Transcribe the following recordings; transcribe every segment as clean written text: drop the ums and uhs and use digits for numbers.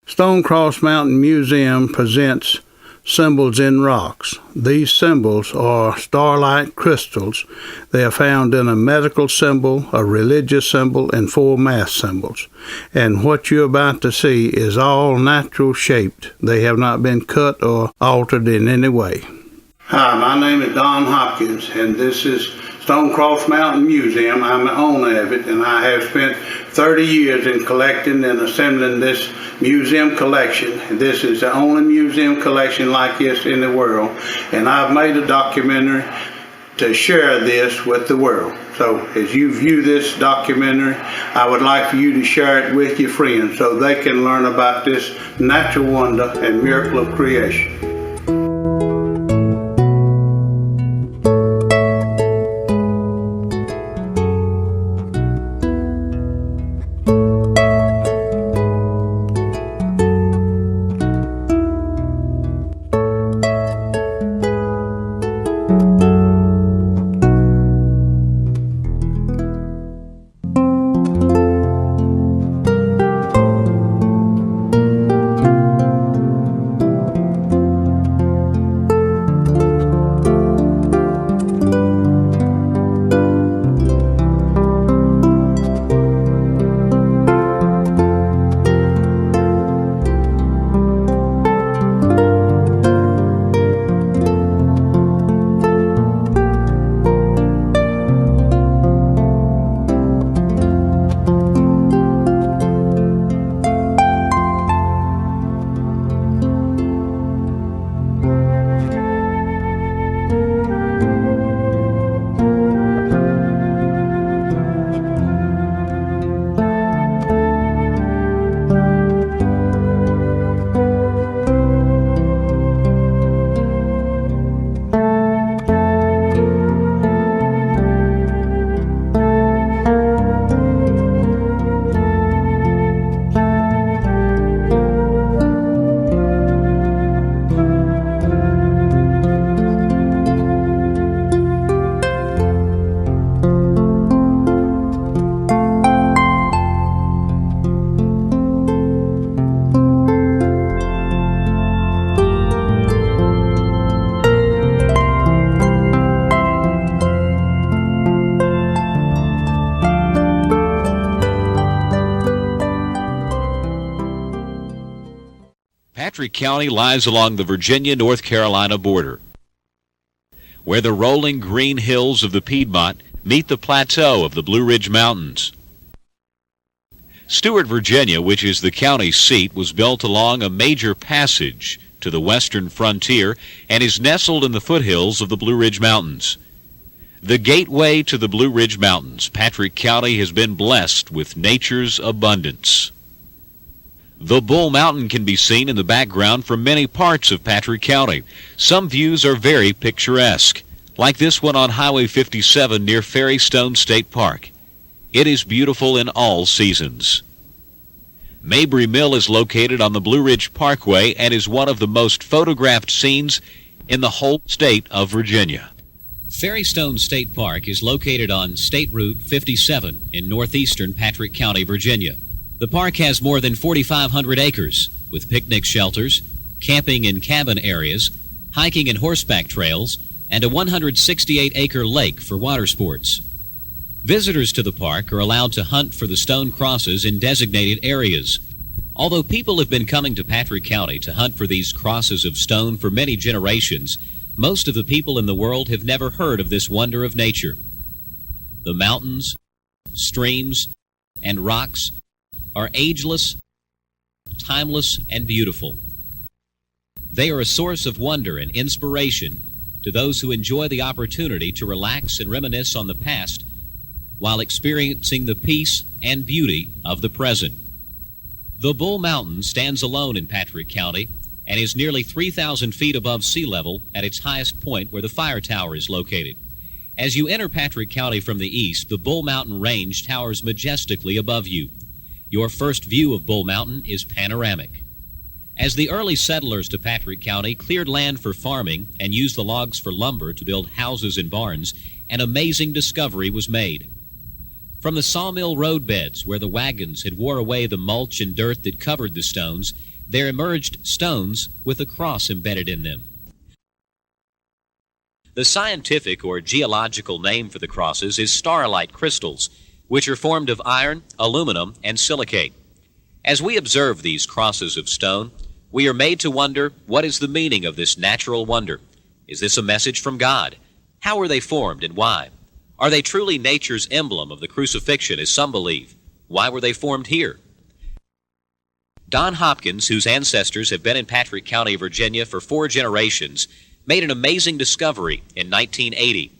Stonecross Mountain Museum presents symbols in rocks. These symbols are starlight crystals. They are found in a medical symbol, a religious symbol, and 4 math symbols. And what you're about to see is all natural shaped. They have not been cut or altered in any way. Hi, my name is Don Hopkins, and this is Stonecross Mountain Museum. I'm the owner of it, and I have spent 30 years in collecting and assembling this museum collection. This is the only museum collection like this in the world, and I've made a documentary to share this with the world. So as you view this documentary, I would like for you to share it with your friends so they can learn about this natural wonder and miracle of creation. Patrick County lies along the Virginia-North Carolina border, where the rolling green hills of the Piedmont meet the plateau of the Blue Ridge Mountains. Stewart, Virginia, which is the county seat, was built along a major passage to the western frontier and is nestled in the foothills of the Blue Ridge Mountains. The gateway to the Blue Ridge Mountains, Patrick County has been blessed with nature's abundance. The Bull Mountain can be seen in the background from many parts of Patrick County. Some views are very picturesque, like this one on Highway 57 near Ferrystone State Park. It is beautiful in all seasons. Mabry Mill is located on the Blue Ridge Parkway and is one of the most photographed scenes in the whole state of Virginia. Ferrystone State Park is located on State Route 57 in northeastern Patrick County, Virginia. The park has more than 4,500 acres, with picnic shelters, camping and cabin areas, hiking and horseback trails, and a 168-acre lake for water sports. Visitors to the park are allowed to hunt for the stone crosses in designated areas. Although people have been coming to Patrick County to hunt for these crosses of stone for many generations, most of the people in the world have never heard of this wonder of nature. The mountains, streams, and rocks are ageless, timeless, and beautiful. They are a source of wonder and inspiration to those who enjoy the opportunity to relax and reminisce on the past while experiencing the peace and beauty of the present. The Bull Mountain stands alone in Patrick County and is nearly 3,000 feet above sea level at its highest point where the fire tower is located. As you enter Patrick County from the east, the Bull Mountain Range towers majestically above you. Your first view of Bull Mountain is panoramic. As the early settlers to Patrick County cleared land for farming and used the logs for lumber to build houses and barns, an amazing discovery was made. From the sawmill roadbeds where the wagons had wore away the mulch and dirt that covered the stones, there emerged stones with a cross embedded in them. The scientific or geological name for the crosses is starlight crystals, which are formed of iron, aluminum, and silicate. As we observe these crosses of stone, we are made to wonder, what is the meaning of this natural wonder? Is this a message from God? How were they formed and why? Are they truly nature's emblem of the crucifixion, as some believe? Why were they formed here? Don Hopkins, whose ancestors have been in Patrick County, Virginia for 4 generations, made an amazing discovery in 1980.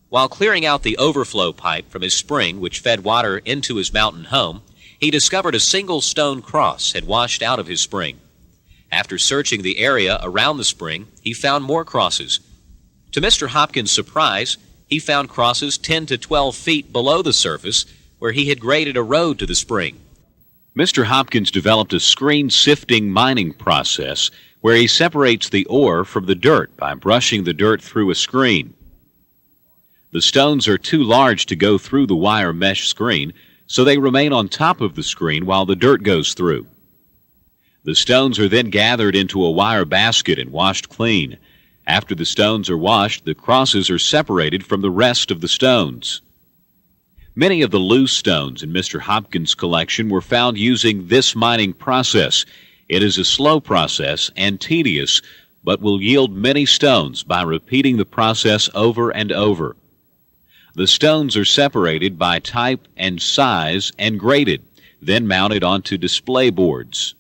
While clearing out the overflow pipe from his spring, which fed water into his mountain home, he discovered a single stone cross had washed out of his spring. After searching the area around the spring, he found more crosses. To Mr. Hopkins' surprise, he found crosses 10 to 12 feet below the surface where he had graded a road to the spring. Mr. Hopkins developed a screen-sifting mining process where he separates the ore from the dirt by brushing the dirt through a screen. The stones are too large to go through the wire mesh screen, so they remain on top of the screen while the dirt goes through. The stones are then gathered into a wire basket and washed clean. After the stones are washed, the crosses are separated from the rest of the stones. Many of the loose stones in Mr. Hopkins' collection were found using this mining process. It is a slow process and tedious, but will yield many stones by repeating the process over and over. The stones are separated by type and size and graded, then mounted onto display boards.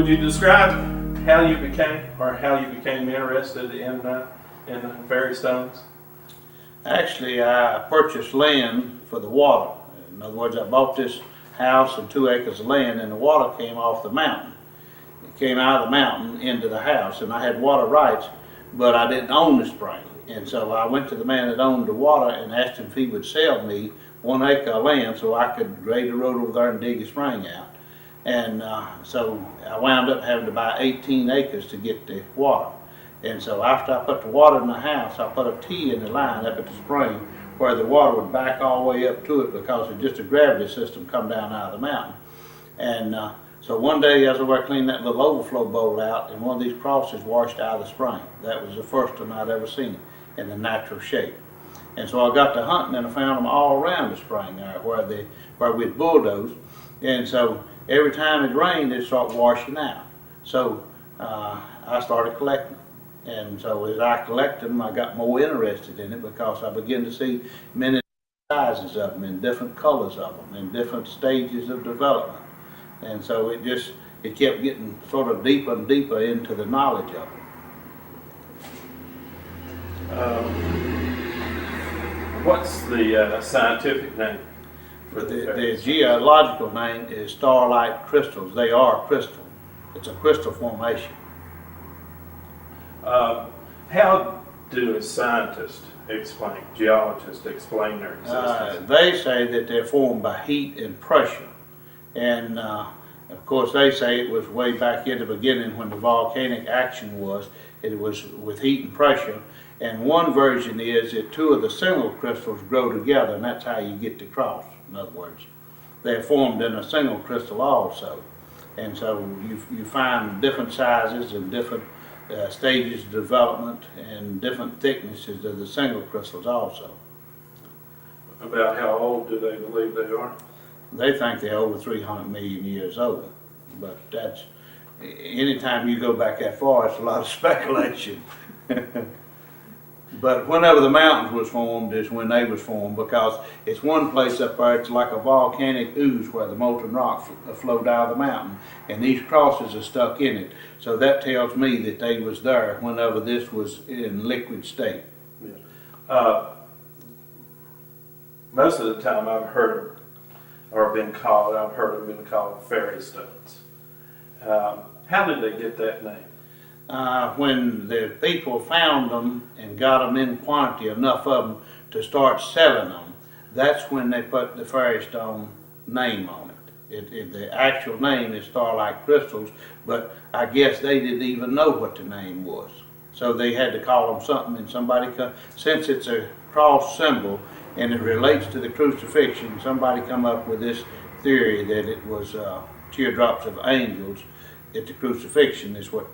Would you describe how you became interested in fairy stones? Actually, I purchased land for the water. In other words, I bought this house and 2 acres of land, and the water came off the mountain. It came out of the mountain into the house, and I had water rights, but I didn't own the spring. And so I went to the man that owned the water and asked him if he would sell me 1 acre of land so I could grade the road over there and dig a spring out. And so I wound up having to buy 18 acres to get the water. And so after I put the water in the house, I put a T in the line up at the spring where the water would back all the way up to it because it's just a gravity system come down out of the mountain. And so one day as I was cleaning that little overflow bowl out, and one of these crosses washed out of the spring. That was the first time I'd ever seen it in a natural shape. And so I got to hunting and I found them all around the spring there where we'd bulldozed. And so every time it rained, they'd start washing out. So I started collecting them. And so as I collected them, I got more interested in it because I began to see many sizes of them and different colors of them and different stages of development. And so it kept getting sort of deeper and deeper into the knowledge of them. What's the scientific name? The geological name is starlight crystals. They are crystal. It's a crystal formation. How do a scientist geologists explain their existence? They say that they're formed by heat and pressure. And of course they say it was way back in the beginning when the volcanic action was. It was with heat and pressure. And one version is that 2 of the single crystals grow together, and that's how you get the cross. In other words, they're formed in a single crystal also. And so you find different sizes and different stages of development and different thicknesses of the single crystals also. About how old do they believe they are? They think they're over 300 million years old, but that's, anytime you go back that far, it's a lot of speculation. But whenever the mountains was formed is when they was formed, because it's one place up there, it's like a volcanic ooze where the molten rock flowed out of the mountain, and these crosses are stuck in it. So that tells me that they was there whenever this was in liquid state. Yeah. Most of the time I've heard them been called fairy stones. How did they get that name? When the people found them and got them in quantity, enough of them to start selling them, that's when they put the fairy stone name on it. The actual name is starlight crystals, but I guess they didn't even know what the name was. So they had to call them something, and since it's a cross symbol and it relates to the crucifixion, somebody come up with this theory that it was teardrops of angels at the crucifixion is what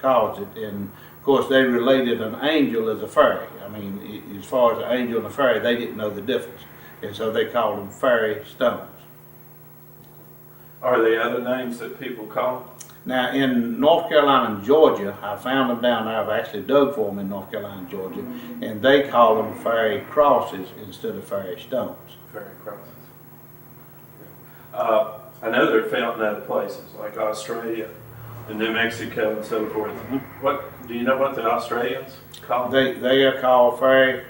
caused it. And of course they related an angel as a fairy. I mean, as far as an angel and a fairy, they didn't know the difference, and so they called them fairy stones. Are there other names that people call them? Now in North Carolina and Georgia, I found them down there. I've actually dug for them in North Carolina and Georgia, and they call them fairy crosses instead of fairy stones. Fairy crosses. I know they're found in other places like Australia and New Mexico and so forth. What do you know what the Australians call them? They are called fairy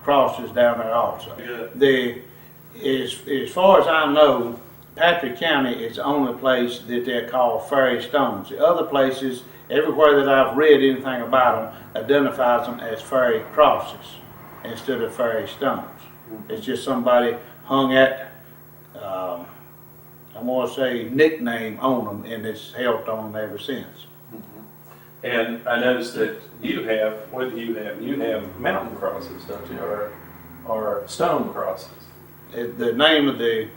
crosses down there also. Yeah. As far as I know, Patrick County is the only place that they're called fairy stones. The other places, everywhere that I've read anything about them, identifies them as fairy crosses instead of fairy stones. It's just somebody hung at, I want to say, nickname on them, and it's held on them ever since. And I noticed that you have, what do you have? You have mountain crosses, don't you, or stone crosses? The name of the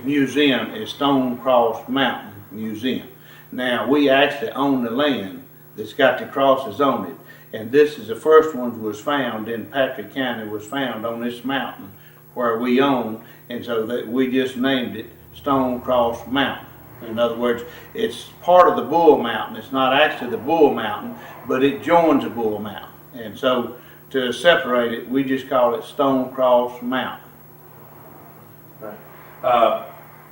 museum is Stone Cross Mountain Museum. Now we actually own the land that's got the crosses on it, and this is the first one was found in Patrick County, was found on this mountain where we own, and so that we just named it Stone Cross Mountain. In other words, it's part of the Bull Mountain. It's not actually the Bull Mountain, but it joins the Bull Mountain, and so to separate it, we just call it Stone Cross Mountain. Right.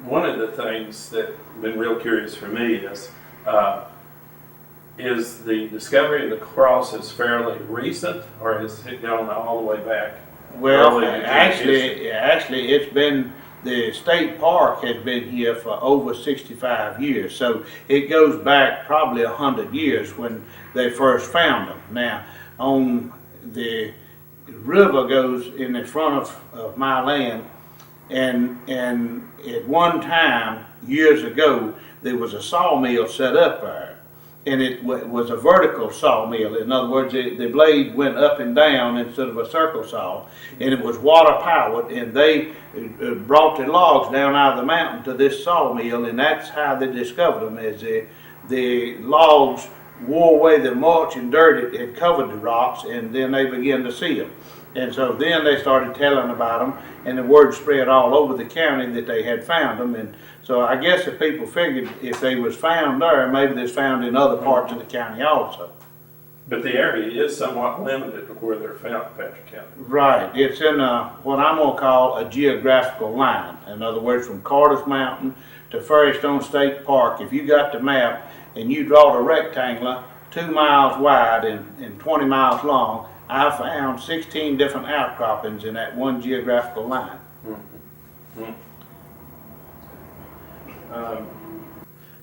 one of the things that's been real curious for me is the discovery of the crosses fairly recent, or has it gone all the way back? Well, actually, it's been, the state park has been here for over 65 years, so it goes back probably 100 years when they first found them. Now, on the river goes in the front of my land, and at one time, years ago, there was a sawmill set up there. And it was a vertical sawmill. In other words, the blade went up and down instead of a circle saw, and it was water powered, and they brought the logs down out of the mountain to this sawmill, and that's how they discovered them, as the logs wore away the mulch and dirt it had covered the rocks, and then they began to see them. And so then they started telling about them, and the word spread all over the county that they had found them. And so I guess if people figured if they was found there, maybe they was found in other parts of the county also. But the area is somewhat limited to where they're found in Patrick County. Right. It's in what I'm going to call a geographical line. In other words, from Carter's Mountain to Ferrystone State Park, if you got the map and you draw the rectangle 2 miles wide and 20 miles long, I found 16 different outcroppings in that one geographical line. Mm-hmm. All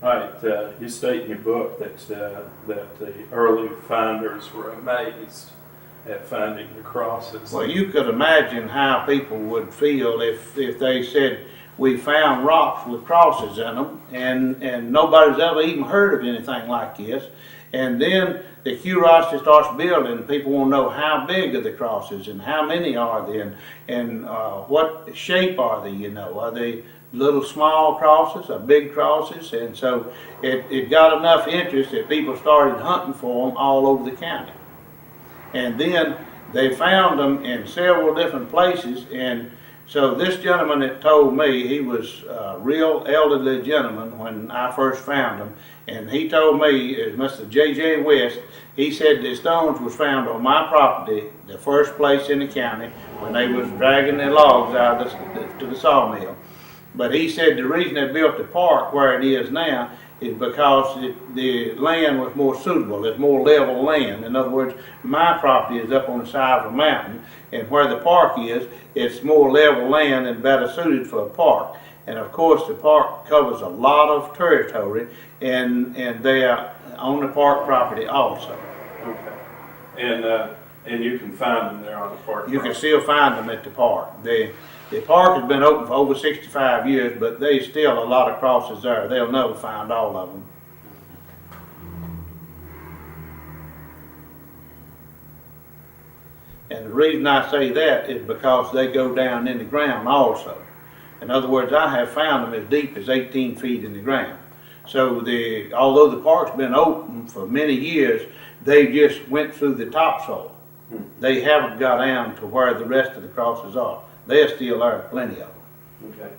right, you state in your book that the early finders were amazed at finding the crosses. Well, you could imagine how people would feel if they said, we found rocks with crosses in them, and nobody's ever even heard of anything like this. And then the curiosity starts building. People want to know how big are the crosses and how many are they, and what shape are they, you know. Are they little small crosses or big crosses? And so it got enough interest that people started hunting for them all over the county. And then they found them in several different places. And so this gentleman that told me, he was a real elderly gentleman when I first found him, and he told me, Mr. J.J. West, he said the stones was found on my property, the first place in the county, when they was dragging their logs out to the sawmill. But he said the reason they built the park where it is now is because the land was more suitable. It's more level land. In other words, my property is up on the side of a mountain, and where the park is, it's more level land and better suited for a park. And of course, the park covers a lot of territory, and they are on the park property also. Okay. And you can find them there on the park. You can still find them at the park. The park has been open for over 65 years, but there's still a lot of crosses there. They'll never find all of them. And the reason I say that is because they go down in the ground also. In other words, I have found them as deep as 18 feet in the ground. So although the park's been open for many years, they just went through the topsoil. They haven't got down to where the rest of the crosses are. There still are plenty of them. Okay.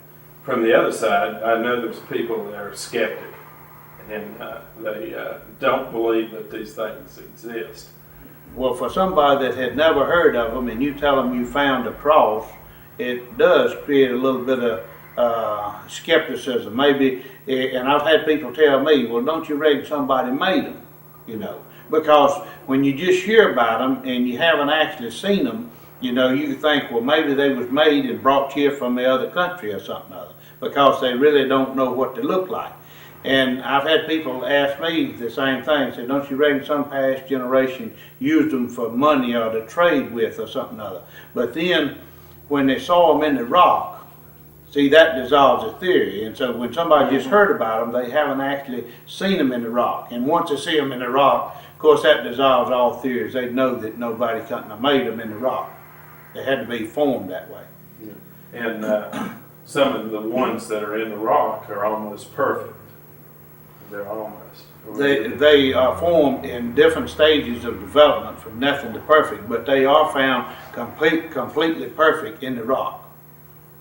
From the other side, I know there's people that are skeptic, and they don't believe that these things exist. Well, for somebody that had never heard of them, and you tell them you found a cross, it does create a little bit of skepticism. Maybe, and I've had people tell me, well, don't you reckon somebody made them? You know, because when you just hear about them and you haven't actually seen them, you know, you think, well, maybe they was made and brought here from the other country or something other, because they really don't know what they look like. And I've had people ask me the same thing, say, don't you reckon some past generation used them for money or to trade with or something other? But then, when they saw them in the rock, see, that dissolves the theory. And so when somebody just heard about them, they haven't actually seen them in the rock. And once they see them in the rock, of course, that dissolves all theories. They know that nobody couldn't have made them in the rock. They had to be formed that way. Yeah. And some of the ones that are in the rock are almost perfect. They're almost. They are formed in different stages of development from nothing to perfect, but they are found completely perfect in the rock.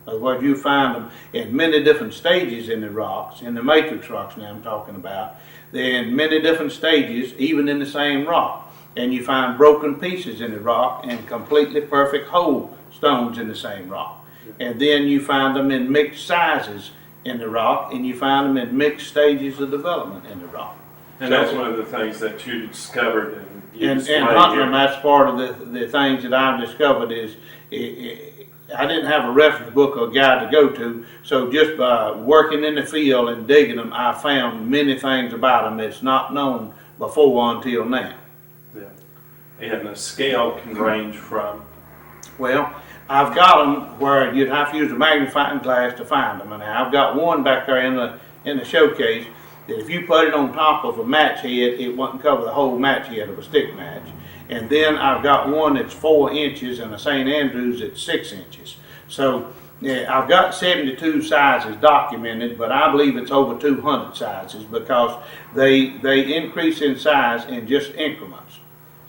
In other words, you find them in many different stages in the rocks, in the matrix rocks now I'm talking about. They're in many different stages, even in the same rock. And you find broken pieces in the rock and completely perfect whole stones in the same rock. And then you find them in mixed sizes in the rock, and you find them in mixed stages of development in the rock. And that's one of the things that you discovered and you And displayed hunting them, here. that's part of the things that I've discovered is, I didn't have a reference book or guide to go to, so just by working in the field and digging them, I found many things about them that's not known before until now. Yeah. And the scale can range from, Well, I've got them where you'd have to use a magnifying glass to find them, and I've got one back there in the showcase that if you put it on top of a match head, it wouldn't cover the whole match head of a stick match. And then I've got one that's 4 inches and a St. Andrews that's 6 inches. So yeah, I've got 72 sizes documented, but I believe it's over 200 sizes because they increase in size in just increments.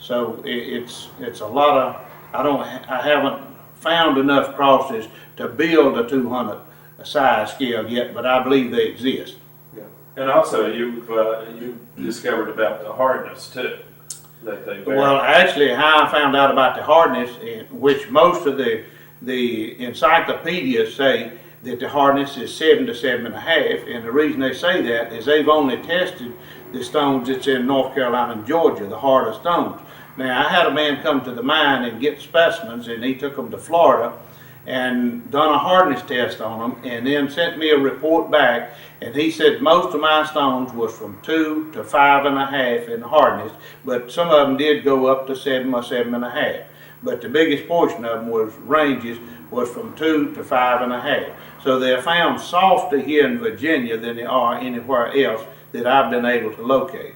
So it's a lot of, I haven't found enough crosses to build a 200 size scale yet, but I believe they exist. yeah. And also you've discovered about the hardness too, that they vary. Well, actually, how I found out about the hardness, which most of the encyclopedias say that the hardness is 7 to 7.5, and the reason they say that is they've only tested the stones that's in North Carolina and Georgia, the harder stones. Now, I had a man come to the mine and get specimens, and he took them to Florida and done a hardness test on them, and then sent me a report back, and he said most of my stones was from 2 to 5.5 in hardness, but some of them did go up to 7 or 7.5. But the biggest portion of them was from 2 to 5.5. So they're found softer here in Virginia than they are anywhere else that I've been able to locate.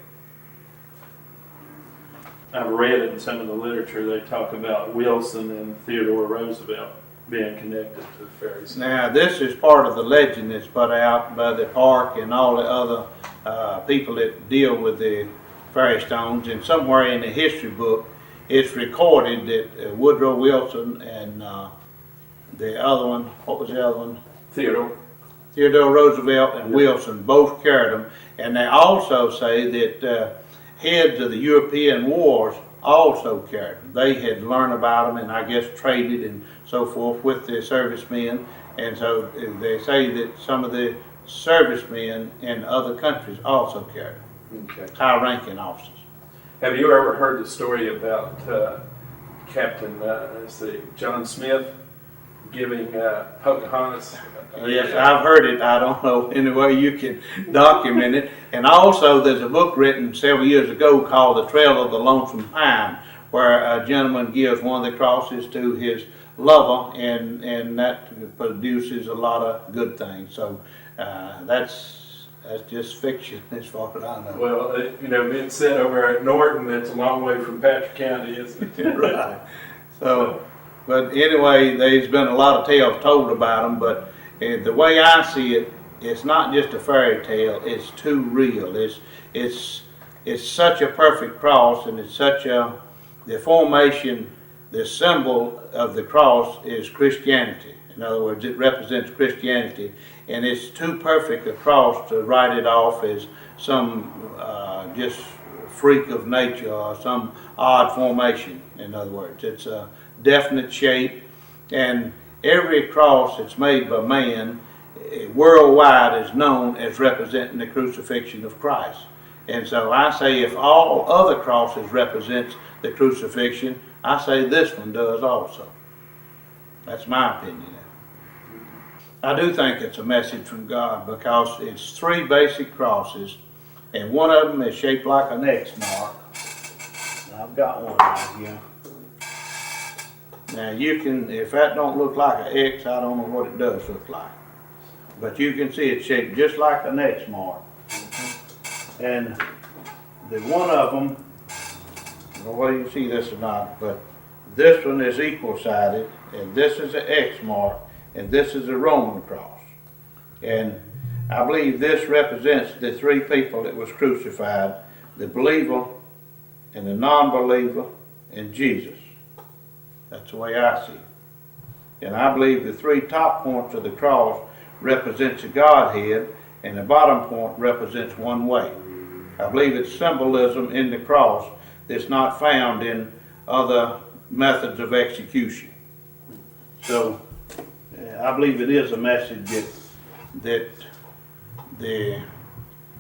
I've read in some of the literature they talk about Wilson and Theodore Roosevelt being connected to the fairies. Now, this is part of the legend that's put out by the park and all the other people that deal with the fairy stones. And somewhere in the history book, it's recorded that Woodrow Wilson and the other one, what was the other one? Theodore. Theodore Roosevelt and Wilson both carried them. And they also say that heads of the European wars also carried them. They had learned about them and I guess traded and so forth with the servicemen. And so they say that some of the servicemen in other countries also carried them, Okay. high-ranking officers. Have you ever heard the story about Captain John Smith giving Pocahontas? Yes, I've heard it. I don't know any way you can document it. And also, there's a book written several years ago called The Trail of the Lonesome Pine, where a gentleman gives one of the crosses to his lover, and that produces a lot of good things. So that's just fiction as far as I know. Well, being said over at Norton, it's a long way from Patrick County, isn't it? Right. So, but anyway, there's been a lot of tales told about them, but the way I see it, it's not just a fairy tale, it's too real. It's such a perfect cross, and it's such the formation, the symbol of the cross is Christianity. In other words, it represents Christianity, and it's too perfect a cross to write it off as some just freak of nature or some odd formation. In other words, it's a definite shape, and every cross that's made by man worldwide is known as representing the crucifixion of Christ. And so I say if all other crosses represents the crucifixion, I say this one does also. That's my opinion. I do think it's a message from God because it's 3 basic crosses, and one of them is shaped like an X mark. I've got one right here. Now you can, if that don't look like an X, I don't know what it does look like. But you can see it's shaped just like an X mark. And the one of them, I don't know whether you can see this or not, but this one is equal-sided, and this is an X mark, and this is a Roman cross. And I believe this represents the 3 people that was crucified, the believer and the non-believer and Jesus. That's the way I see it. And I believe the 3 top points of the cross represents the Godhead, and the bottom point represents one way. I believe it's symbolism in the cross that's not found in other methods of execution. So I believe it is a message that the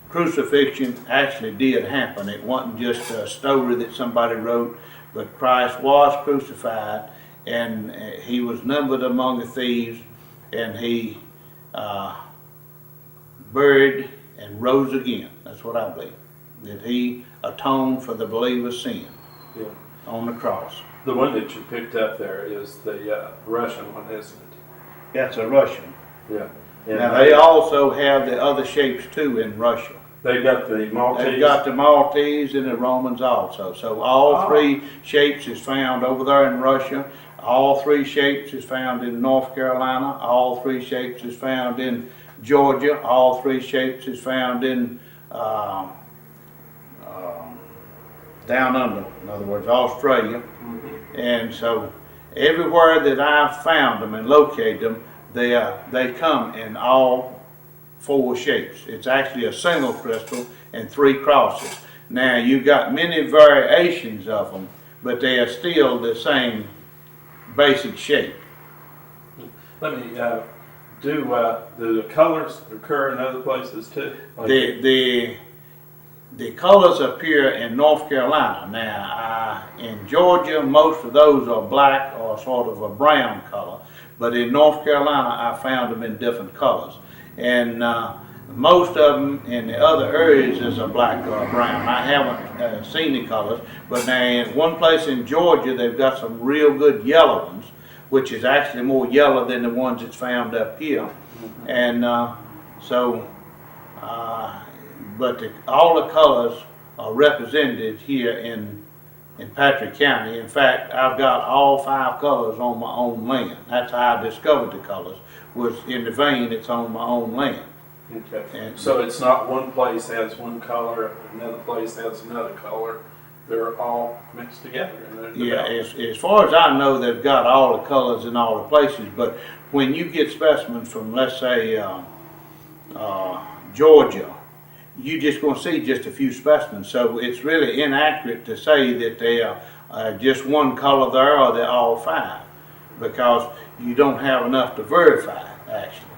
crucifixion actually did happen. It wasn't just a story that somebody wrote, but Christ was crucified, and he was numbered among the thieves, and he buried and rose again. That's what I believe. That he atoned for the believer's sin on the cross. The one that you picked up there is the Russian one, isn't it? That's a Russian. Yeah. And Now they also have the other shapes too in Russia. They've got the Maltese. They've got the Maltese and the Romans also. So all three shapes is found over there in Russia. All three shapes is found in North Carolina. All three shapes is found in Georgia. All three shapes is found in down under, in other words, Australia. Mm-hmm. And so everywhere that I've found them and located them, they come in all four shapes. It's actually a single crystal and three crosses. Now you've got many variations of them, but they are still the same basic shape. Let me do the colors occur in other places too? Like the colors appear in North Carolina. Now in Georgia, most of those are black or sort of a brown color, but in North Carolina I found them in different colors. And most of them in the other areas is a black or a brown. I haven't seen the colors, but now in one place in Georgia they've got some real good yellow ones, which is actually more yellow than the ones that's found up here. And but all the colors are represented here in Patrick County. In fact, I've got all 5 colors on my own land. That's how I discovered the colors, was in the vein that's on my own land. Okay. And so it's not one place has one color, another place has another color. They're all mixed together. Yeah, as far as I know, they've got all the colors in all the places, but when you get specimens from, let's say, Georgia, you're just going to see just a few specimens. So it's really inaccurate to say that they are just one color there or they're all 5, because you don't have enough to verify, actually.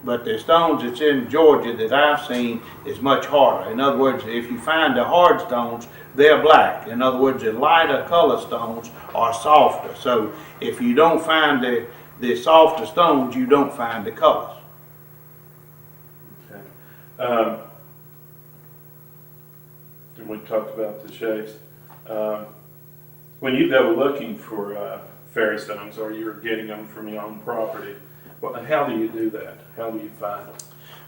But the stones that's in Georgia that I've seen is much harder. In other words, if you find the hard stones, they're black. In other words, the lighter color stones are softer. So if you don't find the softer stones, you don't find the colors. Okay. And we talked about the shapes. When you go looking for fairy stones, or you're getting them from your own property, how do you do that? How do you find them?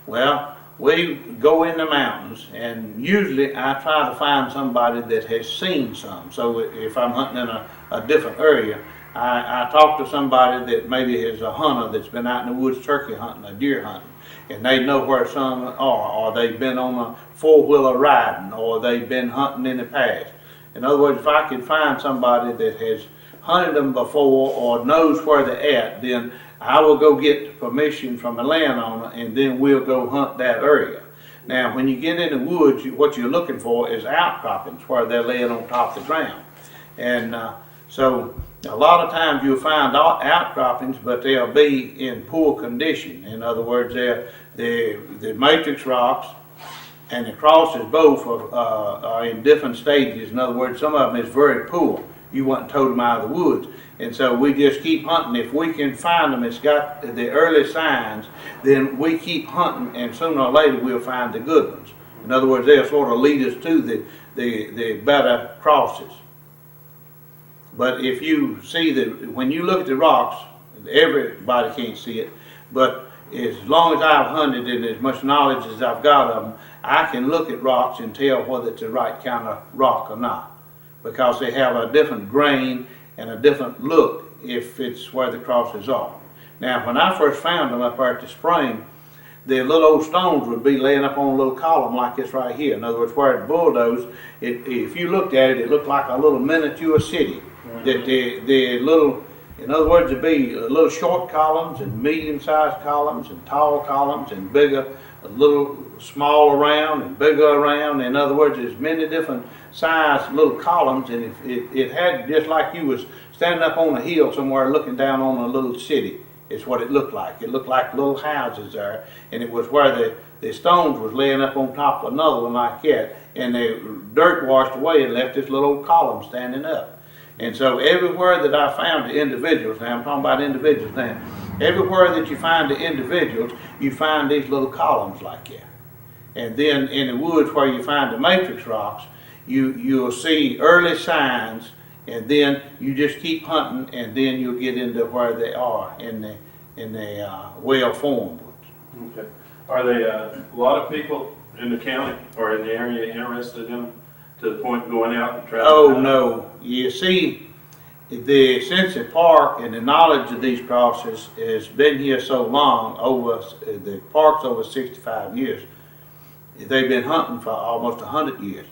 Well, we go in the mountains, and usually I try to find somebody that has seen some. So if I'm hunting in a different area, I talk to somebody that maybe is a hunter that's been out in the woods turkey hunting or deer hunting, and they know where some are, or they've been on a 4-wheeler riding, or they've been hunting in the past. In other words, if I can find somebody that has hunted them before or knows where they're at, then I will go get permission from the landowner, and then we'll go hunt that area. Now, when you get in the woods, what you're looking for is outcroppings where they're laying on top of the ground. And so a lot of times you'll find outcroppings, but they'll be in poor condition. In other words, the matrix rocks and the crosses both are in different stages. In other words, some of them is very poor. You wouldn't tote them out of the woods. And so we just keep hunting. If we can find them, it's got the early signs, then we keep hunting, and sooner or later we'll find the good ones. In other words, they'll sort of lead us to the better crosses. But if you see when you look at the rocks, everybody can't see it, but as long as I've hunted and as much knowledge as I've got of them, I can look at rocks and tell whether it's the right kind of rock or not, because they have a different grain and a different look if it's where the crosses are. Now, when I first found them up there at the spring, the little old stones would be laying up on a little column like this right here. In other words, where it's bulldozed, if you looked at it, it looked like a little miniature city. Mm-hmm. That the little, in other words, it'd be little short columns and medium-sized columns and tall columns and bigger, a little small around and bigger around. In other words, there's many different sized little columns, and it had just like you was standing up on a hill somewhere looking down on a little city. is what it looked like. It looked like little houses there, and it was where the stones was laying up on top of another one like that, and the dirt washed away and left this little old column standing up. And so everywhere that I found the individuals, now I'm talking about individuals now, everywhere that you find the individuals, you find these little columns like that. And then in the woods where you find the matrix rocks, you'll see early signs, and then you just keep hunting, and then you'll get into where they are in the well-formed ones. Okay. Are they a lot of people in the county or in the area interested in them to the point of going out and traveling? Oh no! You see, the Cincy Park and the knowledge of these crosses has been here so long. The park's over 65 years. They've been hunting for almost 100 years.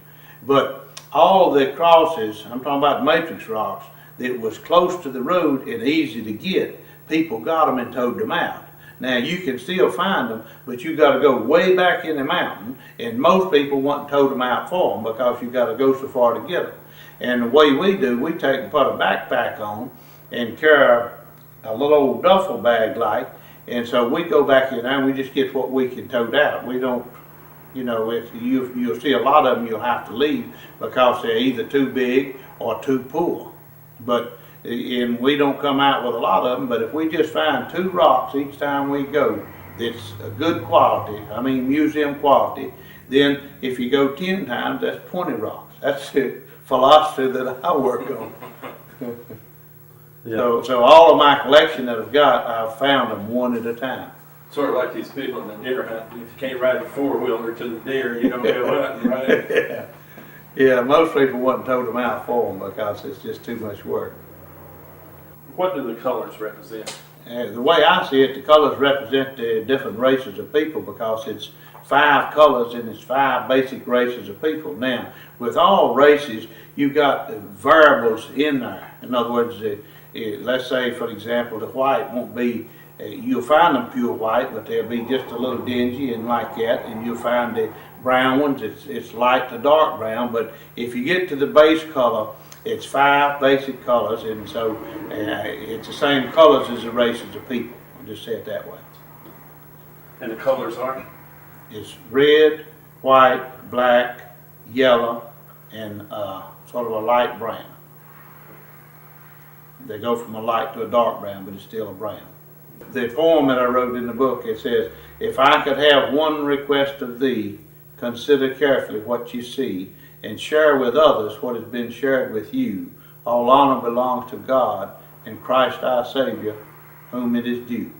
But all the crosses, I'm talking about matrix rocks, that was close to the road and easy to get, people got them and towed them out. Now you can still find them, but you got to go way back in the mountain, and most people want to tow them out for them because you got to go so far to get them. And the way we do, we take and put a backpack on and carry a little old duffel bag like, and so we go back in there and we just get what we can tote out. We don't, you know, you'll see a lot of them you'll have to leave because they're either too big or too poor. And we don't come out with a lot of them, but if we just find 2 rocks each time we go that's a good quality, I mean museum quality, then if you go 10 times, that's 20 rocks. That's the philosophy that I work on. Yeah. So all of my collection that I've got, I've found them one at a time. Sort of like these people in the deer hunt. If you can't ride the 4-wheeler to the deer, you don't go hunting, right? Yeah, most people wouldn't tow them out for them because it's just too much work. What do the colors represent? The way I see it, the colors represent the different races of people because it's 5 colors and it's 5 basic races of people. Now, with all races, you've got variables in there. In other words, let's say, for example, the white won't be, you'll find them pure white, but they'll be just a little dingy and like that, and you'll find the brown ones, it's light to dark brown, but if you get to the base color, it's 5 basic colors, and so it's the same colors as the races of people. I'll just say it that way. And the colors are? It's red, white, black, yellow, and sort of a light brown. They go from a light to a dark brown, but it's still a brown. The poem that I wrote in the book, it says, "If I could have one request of thee, consider carefully what you see, and share with others what has been shared with you. All honor belongs to God and Christ our Savior, whom it is due."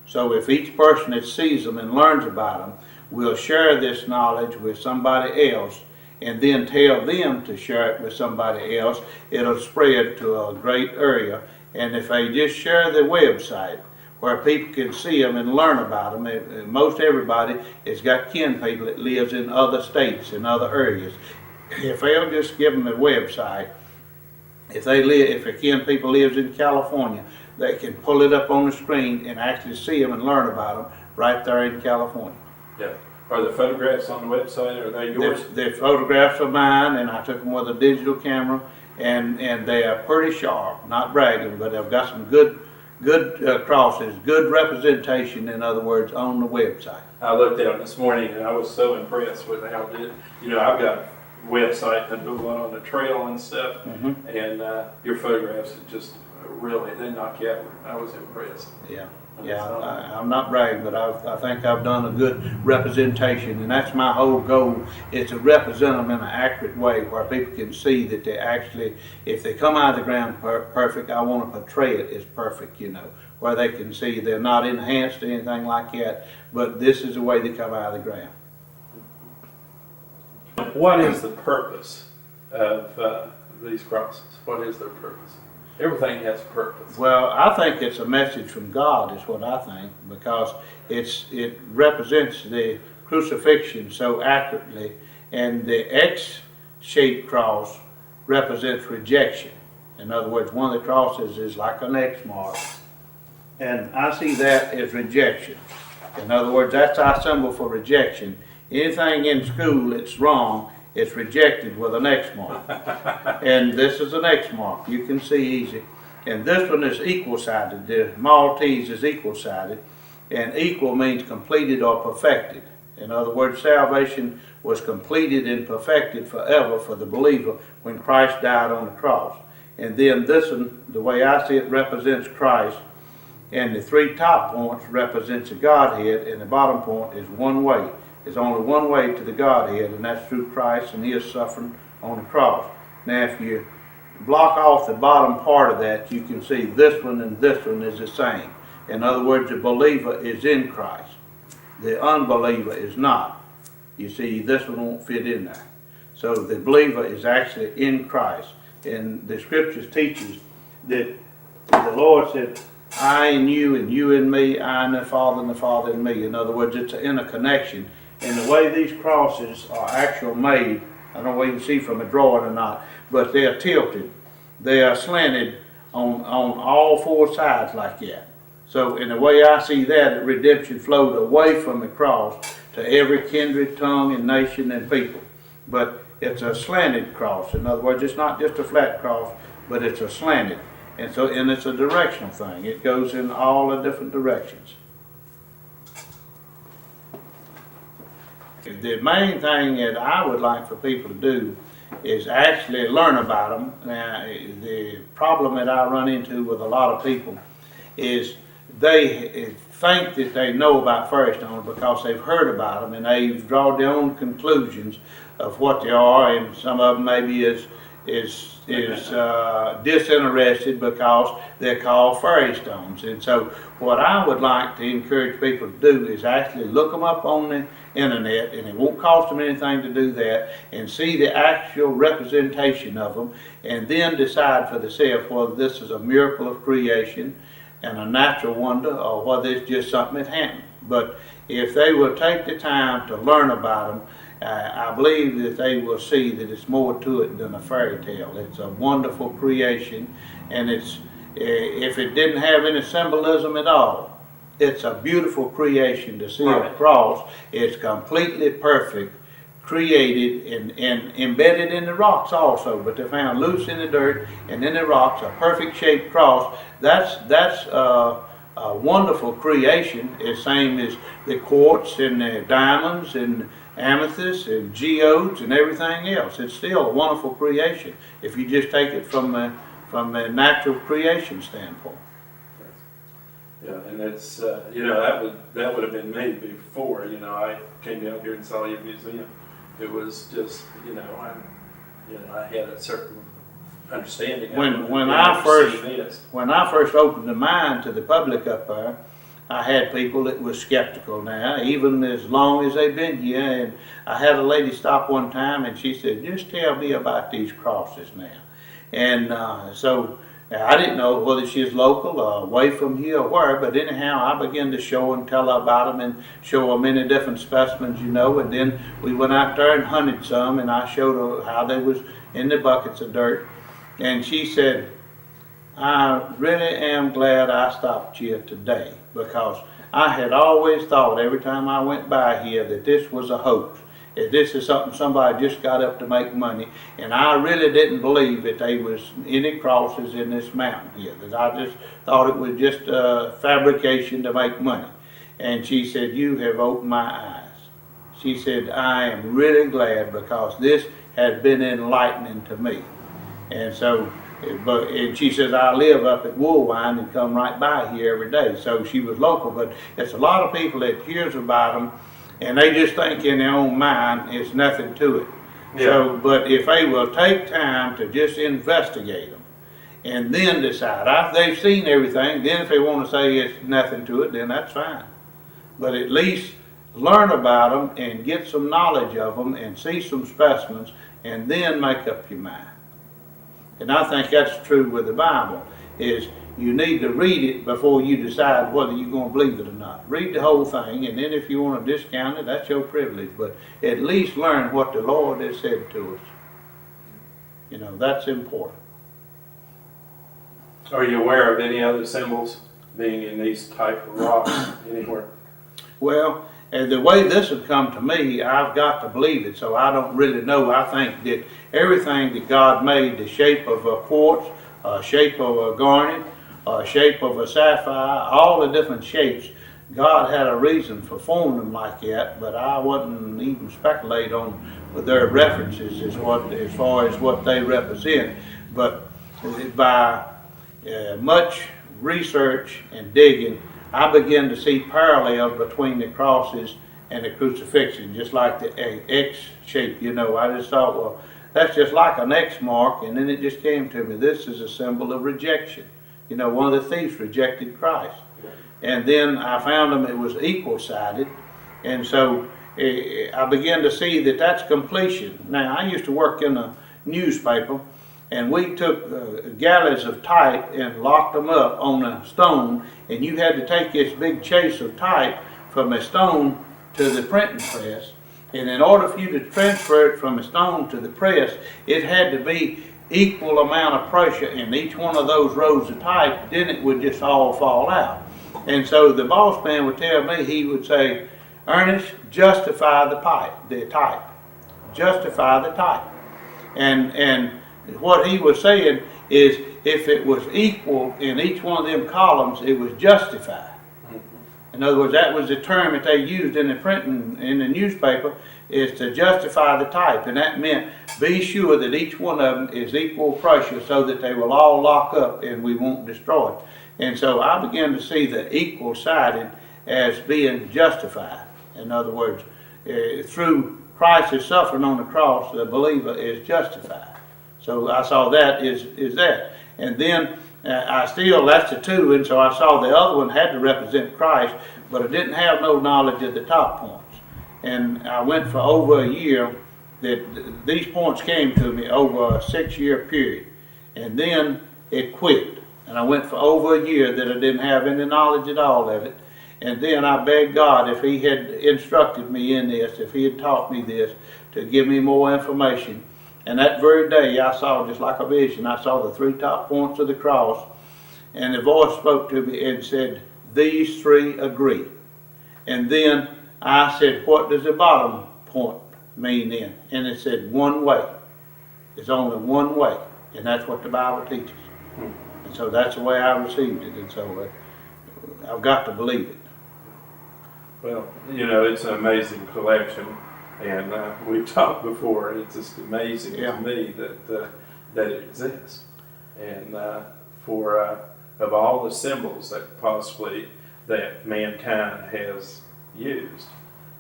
So if each person that sees them and learns about them will share this knowledge with somebody else and then tell them to share it with somebody else, it'll spread to a great area. And if they just share the website where people can see them and learn about them, most everybody has got kin people that lives in other states and other areas. If they'll just give them a website, if a kin people lives in California, they can pull it up on the screen and actually see them and learn about them right there in California. Yeah. Are the photographs on the website, are they yours? They're photographs of mine, and I took them with a digital camera, and they are pretty sharp, not bragging, but I've got some good crosses, good representation, in other words, on the website. I looked at them this morning and I was so impressed with how it did. You know, I've got a website that do a lot on the trail and stuff, and your photographs are just really, they knock you out. I was impressed. Yeah. Yeah, I'm not bragging, but I think I've done a good representation, and that's my whole goal, is to represent them in an accurate way where people can see that they actually, if they come out of the ground perfect, I want to portray it as perfect, you know, where they can see they're not enhanced or anything like that, but this is the way they come out of the ground. What is the purpose of these crosses? What is their purpose? Everything has a purpose. Well, I think it's a message from God, is what I think, because it represents the crucifixion so accurately, and the X-shaped cross represents rejection. In other words, one of the crosses is like an X mark, and I see that as rejection. In other words, that's our symbol for rejection. Anything in school that's wrong, it's rejected with an X mark. And this is an X mark. You can see easy. And this one is equal-sided. The Maltese is equal-sided, and equal means completed or perfected. In other words, salvation was completed and perfected forever for the believer when Christ died on the cross. And then this one, the way I see it, represents Christ, and the three top points represents the Godhead, and the bottom point is one way. There's only one way to the Godhead, and that's through Christ and His suffering on the cross. Now, if you block off the bottom part of that, you can see this one and this one is the same. In other words, the believer is in Christ. The unbeliever is not. You see, this one won't fit in there. So the believer is actually in Christ. And the scriptures teaches that the Lord said, I in you and you in me, I in the Father and the Father in me. In other words, it's an interconnection. And the way these crosses are actually made, I don't know if you can see from a drawing or not, but they're tilted. They are slanted on all four sides like that. So in the way I see that, redemption flowed away from the cross to every kindred, tongue, and nation and people. But it's a slanted cross. In other words, it's not just a flat cross, but it's a slanted. And it's a directional thing. It goes in all the different directions. The main thing that I would like for people to do is actually learn about them. Now, the problem that I run into with a lot of people is they think that they know about fairy stones because they've heard about them and they've drawn their own conclusions of what they are, and some of them maybe is disinterested because they're called fairy stones. And so what I would like to encourage people to do is actually look them up on the internet, and it won't cost them anything to do that, and see the actual representation of them, and then decide for themselves whether this is a miracle of creation and a natural wonder, or whether it's just something that happened. But if they will take the time to learn about them, I believe that they will see that it's more to it than a fairy tale. It's a wonderful creation, and it's if it didn't have any symbolism at all, it's a beautiful creation to see a cross. It's completely perfect, created and embedded in the rocks also, but they're found loose in the dirt and in the rocks, a perfect shaped cross. That's a wonderful creation, the same as the quartz and the diamonds and amethyst and geodes and everything else. It's still a wonderful creation if you just take it from a natural creation standpoint. Yeah, and it's that would have been me before. I came down here and saw your museum. It was just I had a certain understanding. When I first opened the mine to the public up there, I had people that were skeptical now, even as long as they've been here. And I had a lady stop one time and she said, just tell me about these crosses now. And so I didn't know whether she was local or away from here or where, but anyhow, I began to show and tell her about them and show her many different specimens, and then we went out there and hunted some, and I showed her how they was in the buckets of dirt. And she said, I really am glad I stopped here today, because I had always thought every time I went by here that this was a hoax, that this is something somebody just got up to make money, and I really didn't believe that there was any crosses in this mountain here, that I just thought it was just a fabrication to make money. And she said, you have opened my eyes. She said, I am really glad, because this has been enlightening to me. And so, and she says, I live up at Woolwine and come right by here every day. So she was local, but it's a lot of people that hears about them and they just think in their own mind it's nothing to it. Yeah. So, but if they will take time to just investigate them and then decide, they've seen everything, then if they want to say it's nothing to it, then that's fine. But at least learn about them and get some knowledge of them and see some specimens and then make up your mind. And I think that's true with the Bible, is you need to read it before you decide whether you're going to believe it or not. Read the whole thing, and then if you want to discount it, that's your privilege. But at least learn what the Lord has said to us. That's important. Are you aware of any other symbols being in these type of rocks anywhere? Well, the way this has come to me, I've got to believe it, so I don't really know. I think that everything that God made, the shape of a quartz shape of a garnet, shape of a sapphire, all the different shapes. God had a reason for forming them like that, but I wouldn't even speculate on their references as far as what they represent. But by much research and digging, I began to see parallels between the crosses and the crucifixion, just like the X shape. I just thought, well, that's just like an X mark, and then it just came to me. This is a symbol of rejection. One of the thieves rejected Christ. And then I found them, it was equal-sided, and so I began to see that that's completion. Now, I used to work in a newspaper, and we took galleys of type and locked them up on a stone, and you had to take this big chase of type from a stone to the printing press. And in order for you to transfer it from a stone to the press, it had to be equal amount of pressure in each one of those rows of type, then it would just all fall out. And so the boss man would tell me, he would say, Ernest, justify the type. Justify the type. And what he was saying is, if it was equal in each one of them columns, it was justified. In other words, that was the term that they used in the printing, in the newspaper, is to justify the type. And that meant be sure that each one of them is equal pressure so that they will all lock up and we won't destroy it. And so I began to see the equal-sided as being justified. In other words, through Christ's suffering on the cross, the believer is justified. So I saw that is that. And then that's the two, and so I saw the other one had to represent Christ, but I didn't have no knowledge of the top points. And I went for over a year that these points came to me over a 6-year period. And then it quit. And I went for over a year that I didn't have any knowledge at all of it. And then I begged God, if He had instructed me in this, if He had taught me this, to give me more information. And that very day I saw, just like a vision, I saw the 3 top points of the cross. And the voice spoke to me and said, these 3 agree. And then I said, what does the bottom point mean then? And it said, one way. It's only one way. And that's what the Bible teaches. And so that's the way I received it, and so I've got to believe it. Well, it's an amazing collection, and we've talked before, and it's just amazing to me that it exists. And of all the symbols that mankind has used,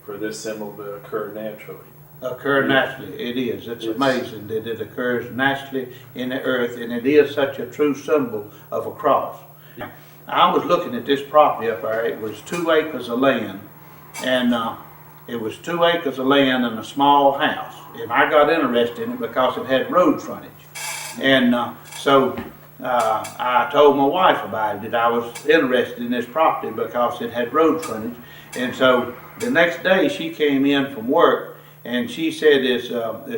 for this symbol to occur naturally. It is. It's amazing that it occurs naturally in the earth, and it is such a true symbol of a cross. I was looking at this property up there. It was 2 acres of land, and it was 2 acres of land and a small house. And I got interested in it because it had road frontage. And so I told my wife about it, that I was interested in this property because it had road frontage. And so the next day she came in from work, and she said there's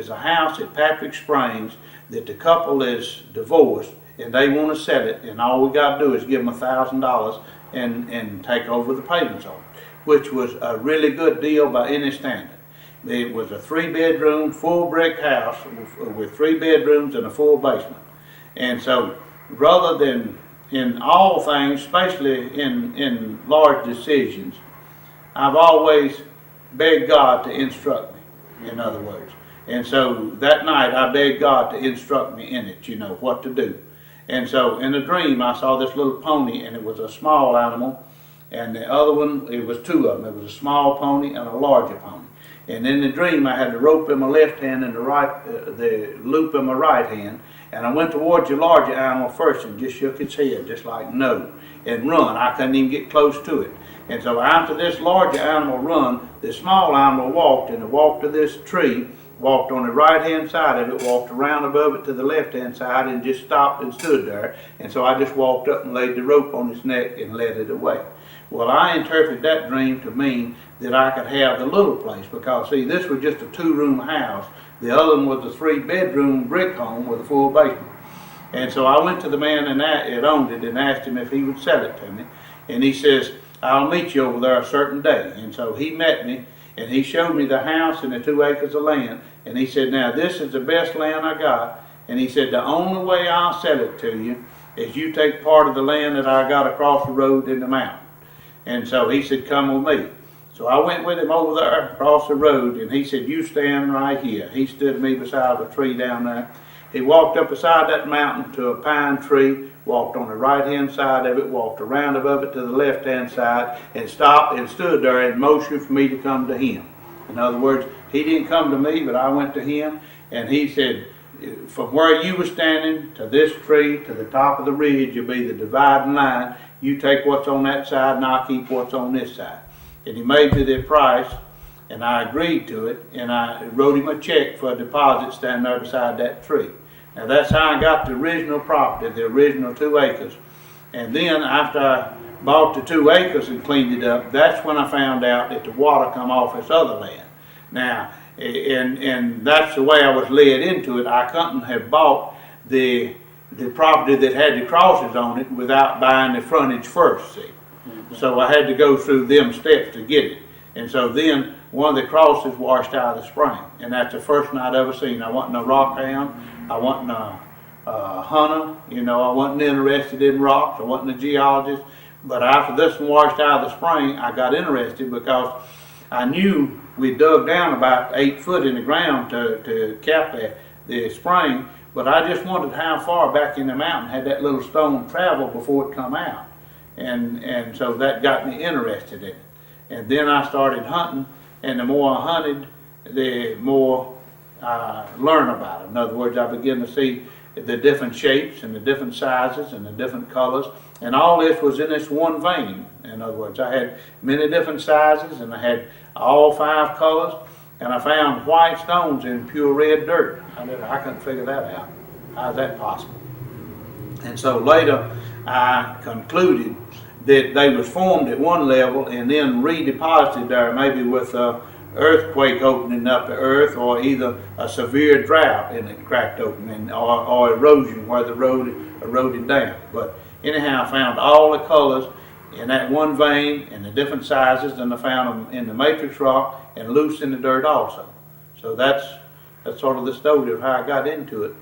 a house at Patrick Springs that the couple is divorced, and they want to sell it, and all we got to do is give them $1,000 and take over the payments on it, which was a really good deal by any standard. It was a 3-bedroom, full brick house with 3 bedrooms and a full basement. And so rather than in all things, especially in large decisions, I've always begged God to instruct me, in other words. And so that night I begged God to instruct me in it, what to do. And so in a dream I saw this little pony, and it was a small animal, and the other one, it was 2 of them. It was a small pony and a larger pony. And in the dream I had the rope in my left hand and the loop in my right hand, and I went towards the larger animal first and just shook its head, just like no, and run. I couldn't even get close to it. And so after this larger animal run, the small animal walked, and it walked to this tree, walked on the right-hand side of it, walked around above it to the left-hand side, and just stopped and stood there. And so I just walked up and laid the rope on its neck and led it away. Well, I interpreted that dream to mean that I could have the little place, because see, this was just a 2-room house. The other one was a 3-bedroom brick home with a full basement. And so I went to the man that owned it and asked him if he would sell it to me. And he says, I'll meet you over there a certain day. And so he met me, and he showed me the house and the 2 acres of land. And he said, now this is the best land I got, And he said, the only way I'll sell it to you is you take part of the land that I got across the road in the mountain. And so he said, come with me. So I went with him over there across the road, and he said, you stand right here. He stood me beside a tree down there. He walked up beside that mountain to a pine tree, walked on the right-hand side of it, walked around above it to the left-hand side, and stopped and stood there and motioned for me to come to him. In other words, he didn't come to me, but I went to him, and he said, from where you were standing to this tree, to the top of the ridge, will be the dividing line. You take what's on that side, and I'll keep what's on this side. And he made me the price, and I agreed to it, and I wrote him a check for a deposit standing there beside that tree. Now that's how I got the original property, the original 2 acres. And then after I bought the 2 acres and cleaned it up, that's when I found out that the water come off this other land. Now, and that's the way I was led into it. I couldn't have bought the property that had the crosses on it without buying the frontage first, see. So I had to go through them steps to get it. And so then one of the crosses washed out of the spring. And that's the first one I'd ever seen. I wasn't a rock hound. I wasn't a hunter. You know, I wasn't interested in rocks. I wasn't a geologist. But after this one washed out of the spring, I got interested because I knew we dug down about 8 foot in the ground to cap the spring. But I just wondered how far back in the mountain had that little stone traveled before it come out. And so that got me interested in it. And then I started hunting, and the more I hunted, the more I learned about it. In other words, I began to see the different shapes and the different sizes and the different colors, and all this was in this one vein. In other words, I had many different sizes, and I had all 5 colors, and I found white stones in pure red dirt. I couldn't figure that out. How's that possible? And so later, I concluded that they was formed at one level and then redeposited there, maybe with a earthquake opening up the earth, or either a severe drought and it cracked open, or erosion where the road eroded down. But anyhow, I found all the colors in that one vein and the different sizes, and I found them in the matrix rock and loose in the dirt also. So that's sort of the story of how I got into it.